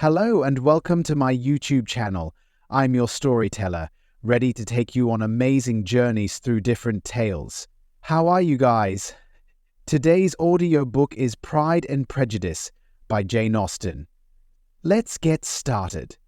Hello and welcome to my YouTube channel. I'm your storyteller, ready to take you on amazing journeys through different tales. How are you guys? Today's audiobook is Pride and Prejudice by Jane Austen. Let's get started.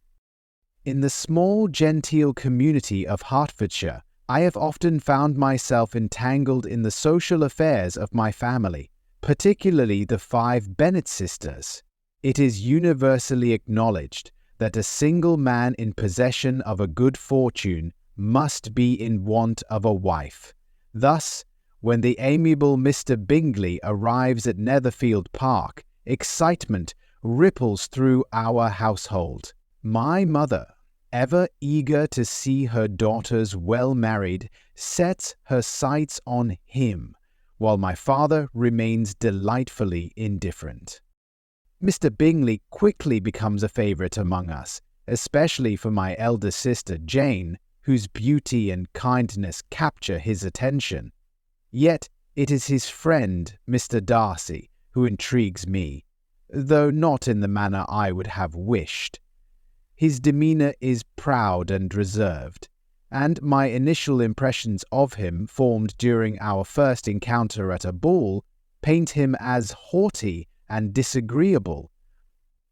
In the small, genteel community of Hertfordshire, I have often found myself entangled in the social affairs of my family, particularly the 5 Bennet sisters. It is universally acknowledged that a single man in possession of a good fortune must be in want of a wife. Thus, when the amiable Mr. Bingley arrives at Netherfield Park, excitement ripples through our household. My mother, ever eager to see her daughters well married, sets her sights on him, while my father remains delightfully indifferent. Mr. Bingley quickly becomes a favourite among us, especially for my elder sister Jane, whose beauty and kindness capture his attention. Yet it is his friend, Mr. Darcy, who intrigues me, though not in the manner I would have wished. His demeanour is proud and reserved, and my initial impressions of him, formed during our first encounter at a ball, paint him as haughty and disagreeable.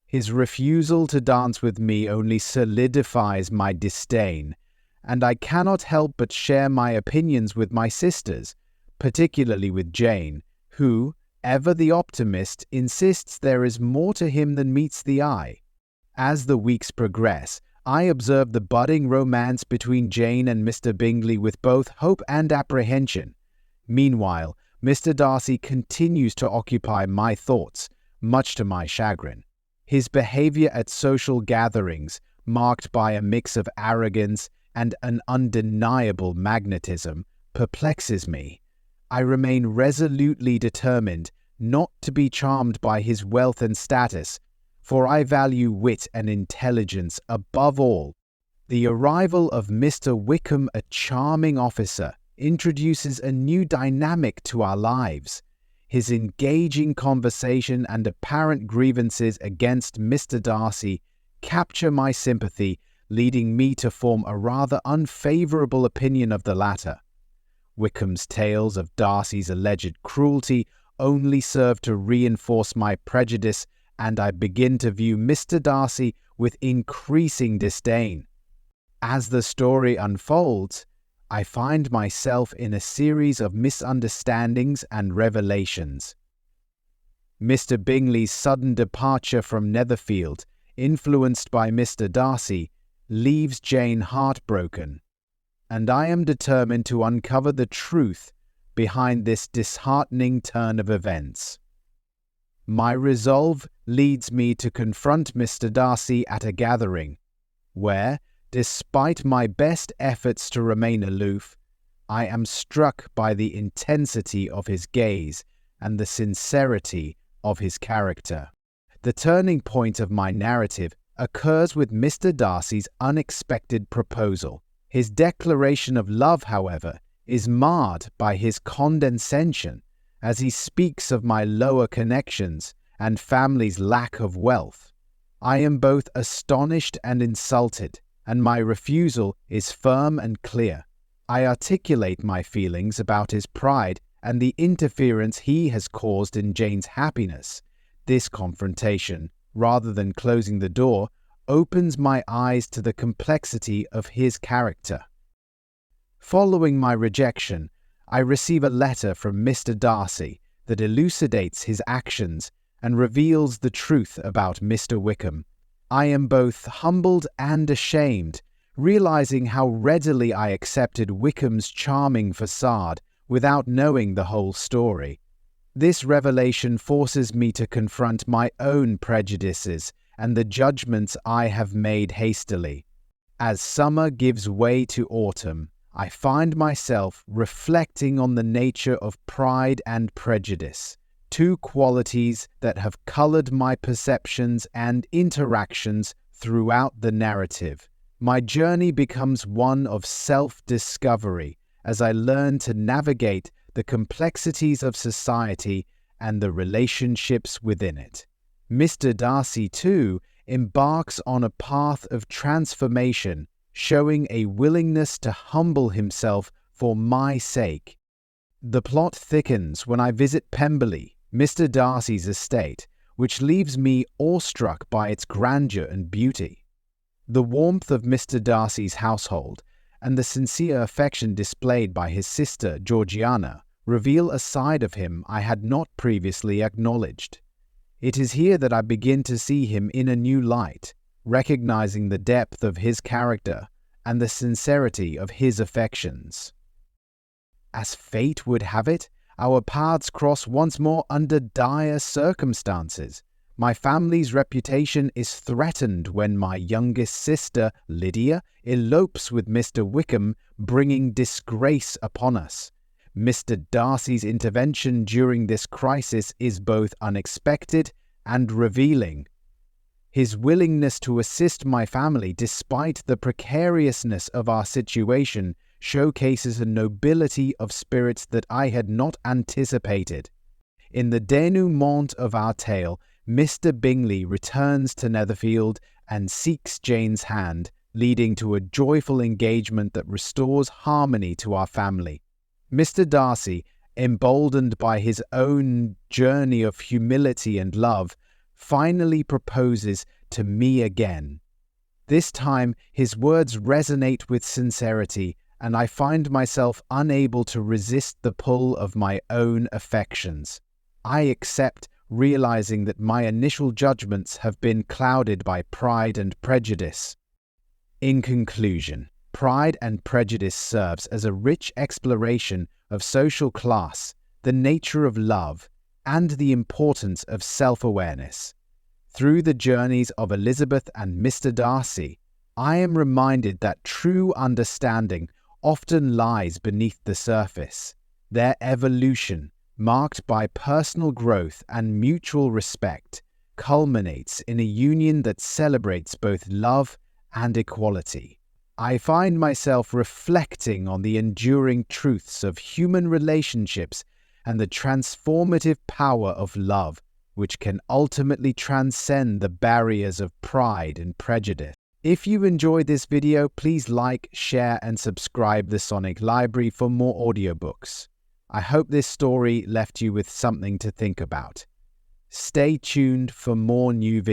His refusal to dance with me only solidifies my disdain, and I cannot help but share my opinions with my sisters, particularly with Jane, who, ever the optimist, insists there is more to him than meets the eye. As the weeks progress, I observe the budding romance between Jane and Mr. Bingley with both hope and apprehension. Meanwhile, Mr. Darcy continues to occupy my thoughts, much to my chagrin. His behaviour at social gatherings, marked by a mix of arrogance and an undeniable magnetism, perplexes me. I remain resolutely determined not to be charmed by his wealth and status, for I value wit and intelligence above all. The arrival of Mr. Wickham, a charming officer, introduces a new dynamic to our lives. His engaging conversation and apparent grievances against Mr. Darcy capture my sympathy, leading me to form a rather unfavourable opinion of the latter. Wickham's tales of Darcy's alleged cruelty only serve to reinforce my prejudice, and I begin to view Mr. Darcy with increasing disdain. As the story unfolds, I find myself in a series of misunderstandings and revelations. Mr. Bingley's sudden departure from Netherfield, influenced by Mr. Darcy, leaves Jane heartbroken, and I am determined to uncover the truth behind this disheartening turn of events. My resolve leads me to confront Mr. Darcy at a gathering, where, despite my best efforts to remain aloof, I am struck by the intensity of his gaze and the sincerity of his character. The turning point of my narrative occurs with Mr. Darcy's unexpected proposal. His declaration of love, however, is marred by his condescension as he speaks of my lower connections and family's lack of wealth. I am both astonished and insulted, and my refusal is firm and clear. I articulate my feelings about his pride and the interference he has caused in Jane's happiness. This confrontation, rather than closing the door, opens my eyes to the complexity of his character. Following my rejection, I receive a letter from Mr. Darcy that elucidates his actions and reveals the truth about Mr. Wickham. I am both humbled and ashamed, realizing how readily I accepted Wickham's charming facade without knowing the whole story. This revelation forces me to confront my own prejudices and the judgments I have made hastily. As summer gives way to autumn, I find myself reflecting on the nature of pride and prejudice, two qualities that have colored my perceptions and interactions throughout the narrative. My journey becomes one of self-discovery as I learn to navigate the complexities of society and the relationships within it. Mr. Darcy, too, embarks on a path of transformation, showing a willingness to humble himself for my sake. The plot thickens when I visit Pemberley, Mr. Darcy's estate, which leaves me awestruck by its grandeur and beauty. The warmth of Mr. Darcy's household and the sincere affection displayed by his sister Georgiana reveal a side of him I had not previously acknowledged. It is here that I begin to see him in a new light, recognizing the depth of his character and the sincerity of his affections. As fate would have it, our paths cross once more under dire circumstances. My family's reputation is threatened when my youngest sister, Lydia, elopes with Mr. Wickham, bringing disgrace upon us. Mr. Darcy's intervention during this crisis is both unexpected and revealing. His willingness to assist my family despite the precariousness of our situation showcases a nobility of spirits that I had not anticipated. In the denouement of our tale, Mr. Bingley returns to Netherfield and seeks Jane's hand, leading to a joyful engagement that restores harmony to our family. Mr. Darcy, emboldened by his own journey of humility and love, finally proposes to me again. This time, his words resonate with sincerity, and I find myself unable to resist the pull of my own affections. I accept, realizing that my initial judgments have been clouded by pride and prejudice. In conclusion, Pride and Prejudice serves as a rich exploration of social class, the nature of love, and the importance of self-awareness. Through the journeys of Elizabeth and Mr. Darcy, I am reminded that true understanding often lies beneath the surface. Their evolution, marked by personal growth and mutual respect, culminates in a union that celebrates both love and equality. I find myself reflecting on the enduring truths of human relationships and the transformative power of love, which can ultimately transcend the barriers of pride and prejudice. If you enjoyed this video, please like, share, and subscribe the Sonic Library for more audiobooks. I hope this story left you with something to think about. Stay tuned for more new videos.